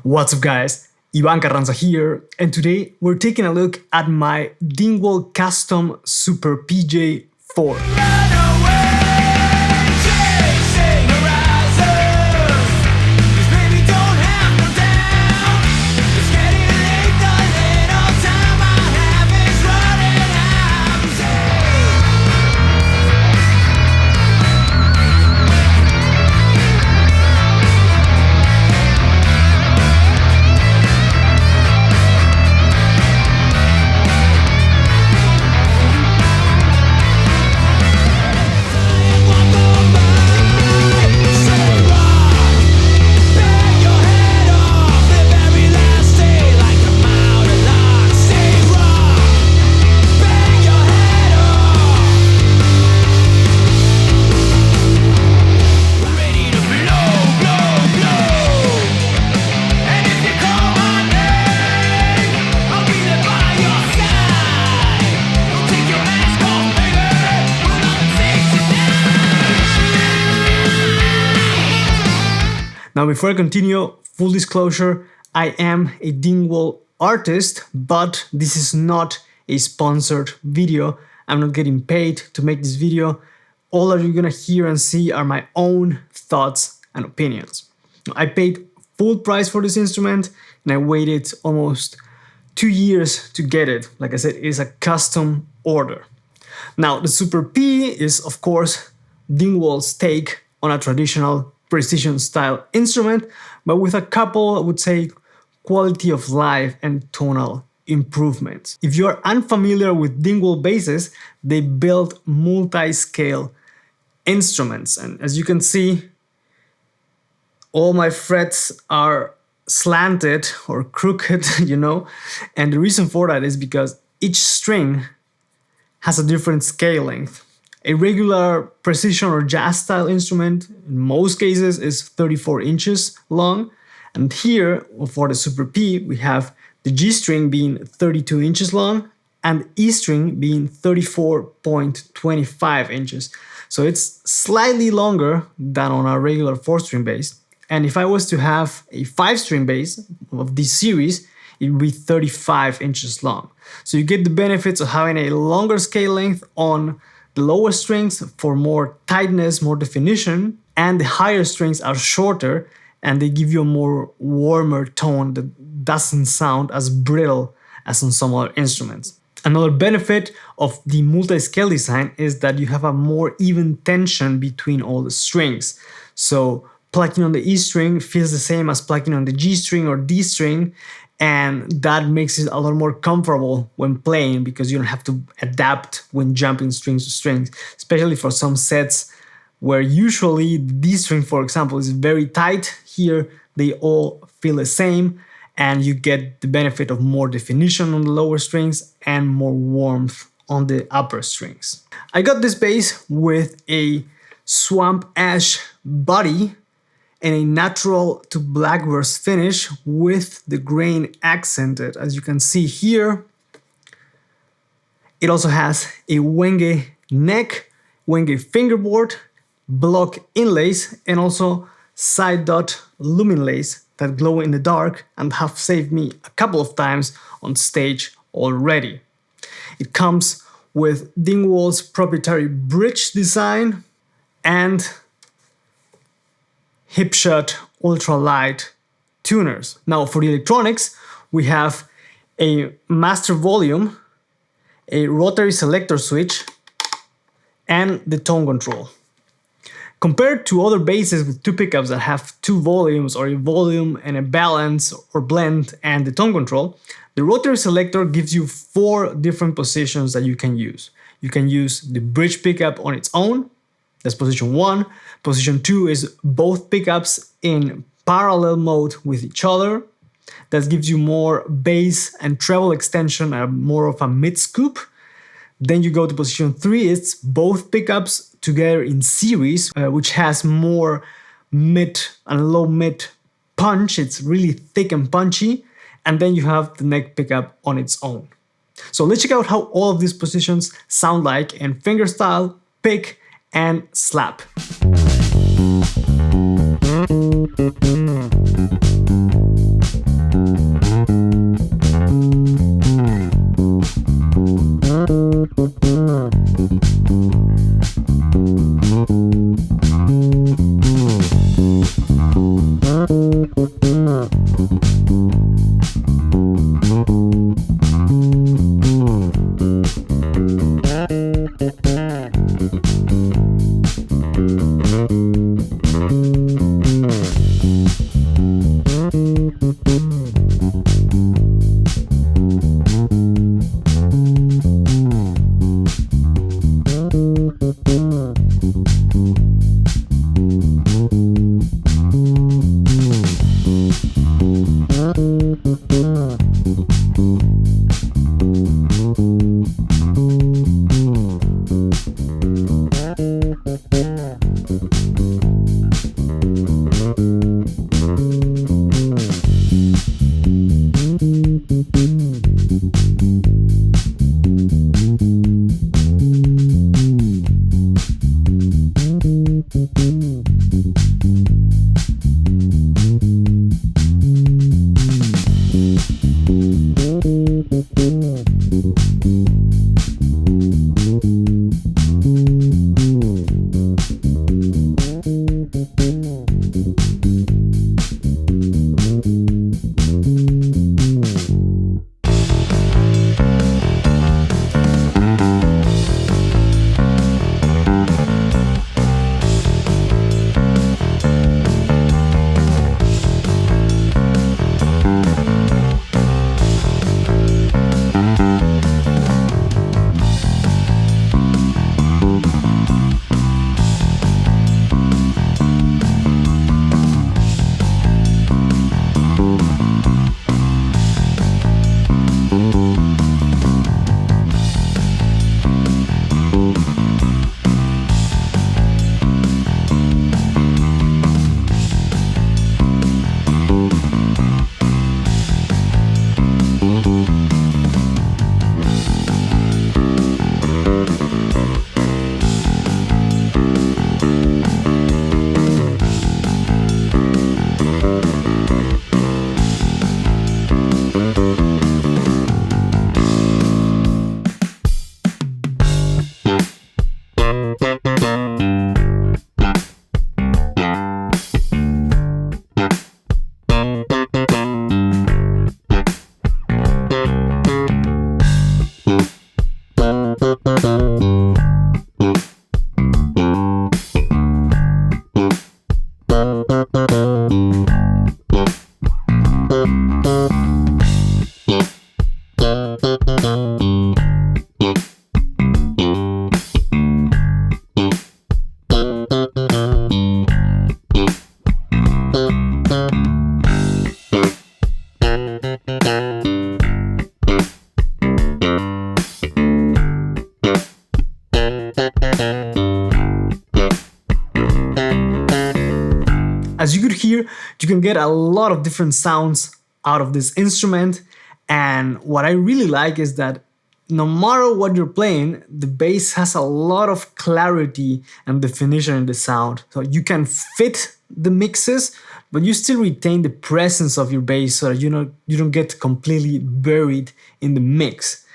What's up guys, Ivan Carranza here, and today we're taking a look at my Dingwall Custom Super PJ4. Now before I continue, full disclosure, I am a Dingwall artist, but this is not a sponsored video. I'm not getting paid to make this video. All that you're gonna hear and see are my own thoughts and opinions. I paid full price for this instrument and I waited almost 2 years to get it. Like I said, it is a custom order. Now the Super P is of course Dingwall's take on a traditional precision style instrument, but with a couple, I would say, quality of life and tonal improvements. If you're unfamiliar with Dingwall basses, they build multi-scale instruments, and as you can see, all my frets are slanted or crooked, you know, and the reason for that is because each string has a different scale length. A regular precision or jazz style instrument in most cases is 34 inches long, and here for the Super P we have the G string being 32 inches long and E string being 34.25 inches. So it's slightly longer than on a regular 4-string bass, and if I was to have a 5-string bass of this series, it would be 35 inches long. So you get the benefits of having a longer scale length on the lower strings for more tightness, more definition, and the higher strings are shorter and they give you a more warmer tone that doesn't sound as brittle as on some other instruments. Another benefit of the multi-scale design is that you have a more even tension between all the strings. So plucking on the E string feels the same as plucking on the G string or D string, and that makes it a lot more comfortable when playing because you don't have to adapt when jumping strings to strings, especially for some sets where usually the D string, for example, is very tight. Here they all feel the same and you get the benefit of more definition on the lower strings and more warmth on the upper strings. I got this bass with a swamp ash body and a natural to blackburst finish with the grain accented. As you can see here, it also has a Wenge neck, Wenge fingerboard, block inlays, and also side dot lumen lace that glow in the dark and have saved me a couple of times on stage already. It comes with Dingwall's proprietary bridge design and hipshot ultralight tuners. Now for the electronics, we have a master volume, a rotary selector switch, and the tone control. Compared to other basses with 2 pickups that have 2 volumes or a volume and a balance or blend and the tone control, the rotary selector gives you 4 different positions that you can use. You can use the bridge pickup on its own. That's position 1. Position 2 is both pickups in parallel mode with each other. That gives you more bass and treble extension and more of a mid scoop. Then you go to position 3, it's both pickups together in series, which has more mid and low mid punch. It's really thick and punchy. And then you have the neck pickup on its own. So let's check out how all of these positions sound like in fingerstyle, pick, and slap. As you could hear, you can get a lot of different sounds out of this instrument, and what I really like is that no matter what you're playing, the bass has a lot of clarity and definition in the sound. So you can fit the mixes, but you still retain the presence of your bass so that you don't get completely buried in the mix.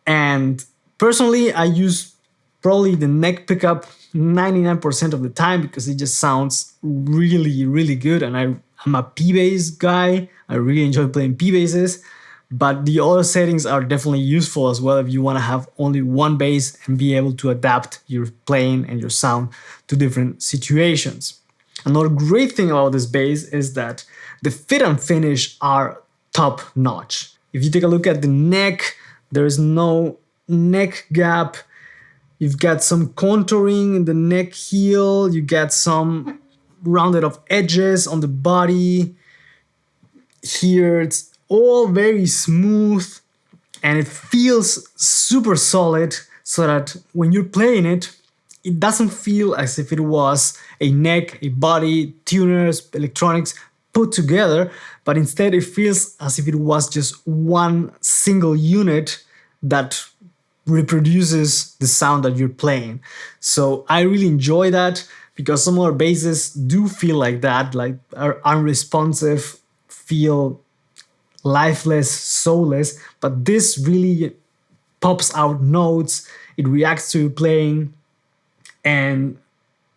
And personally, I use probably the neck pickup 99% of the time because it just sounds really, really good. And I'm a P-bass guy. I really enjoy playing P-basses. But the other settings are definitely useful as well if you want to have only one bass and be able to adapt your playing and your sound to different situations. Another great thing about this bass is that the fit and finish are top notch. If you take a look at the neck, there is no neck gap. You've got some contouring in the neck heel. You get some rounded off edges on the body. Here it's all very smooth and it feels super solid so that when you're playing it, it doesn't feel as if it was a neck, a body, tuners, electronics put together, but instead it feels as if it was just one single unit that reproduces the sound that you're playing. So I really enjoy that because some other basses do feel like that, like are unresponsive, feel lifeless, soulless, but this really pops out notes, it reacts to your playing, and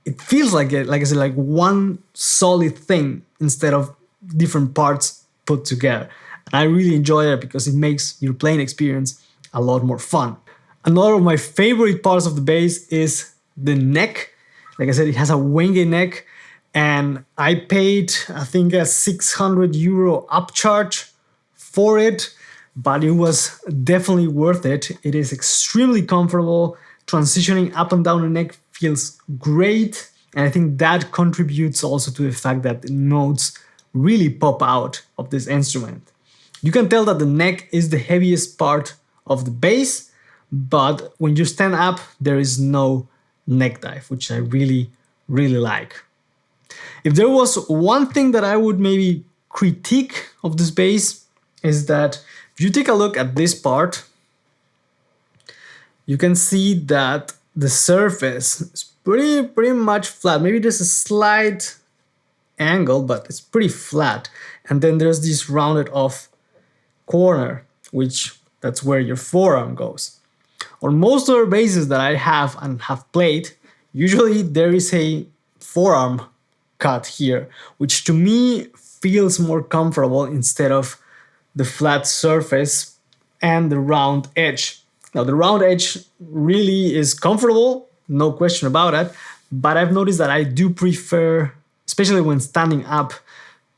it feels like it, like I said, like one solid thing instead of different parts put together. And I really enjoy it because it makes your playing experience a lot more fun. Another of my favorite parts of the bass is the neck. Like I said, it has a winged neck, and I paid, I think, a 600 euro upcharge for it, but it was definitely worth it. It is extremely comfortable. Transitioning up and down the neck feels great, and I think that contributes also to the fact that the notes really pop out of this instrument. You can tell that the neck is the heaviest part of the bass, but when you stand up, there is no neck dive, which I really like. If there was one thing that I would maybe critique of this bass, is that if you take a look at this part, you can see that the surface is pretty much flat. Maybe there's a slight angle, but it's pretty flat. And then there's this rounded off corner, which that's where your forearm goes. On most other basses that I have and have played, usually there is a forearm cut here, which to me feels more comfortable instead of the flat surface and the round edge. Now the round edge really is comfortable, no question about it, but I've noticed that I do prefer, especially when standing up,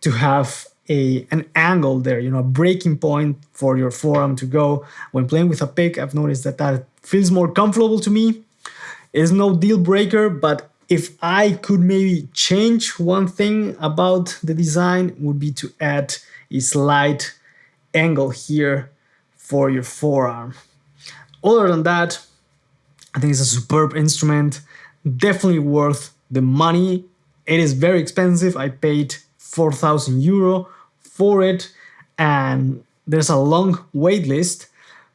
to have an angle there, you know, a breaking point for your forearm to go. When playing with a pick, I've noticed that that feels more comfortable to me. It's no deal breaker, but if I could maybe change one thing about the design, would be to add a slight angle here for your forearm. Other than that, I think it's a superb instrument, definitely worth the money. It is very expensive. I paid 4,000 euro for it, and there's a long wait list,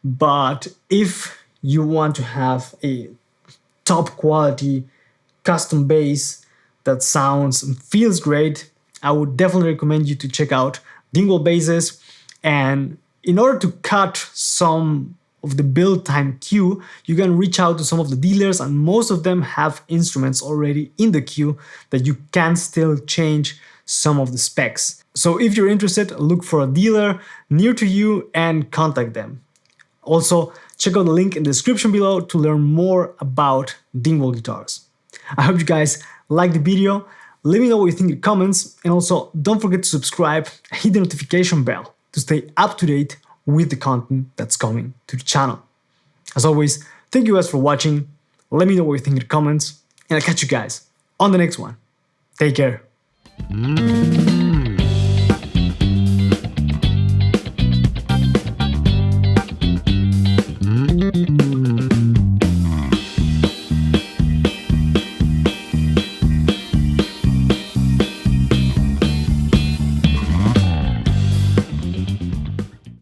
but if you want to have a top quality custom bass that sounds and feels great, I would definitely recommend you to check out Dingwall Basses. And in order to cut some of the build time queue, you can reach out to some of the dealers, and most of them have instruments already in the queue that you can still change some of the specs. So if you're interested, look for a dealer near to you and contact them. Also, check out the link in the description below to learn more about Dingwall guitars. I hope you guys liked the video. Let me know what you think in the comments, and also don't forget to subscribe and hit the notification bell to stay up to date with the content that's coming to the channel. As always, thank you guys for watching. Let me know what you think in the comments, and I'll catch you guys on the next one. Take care.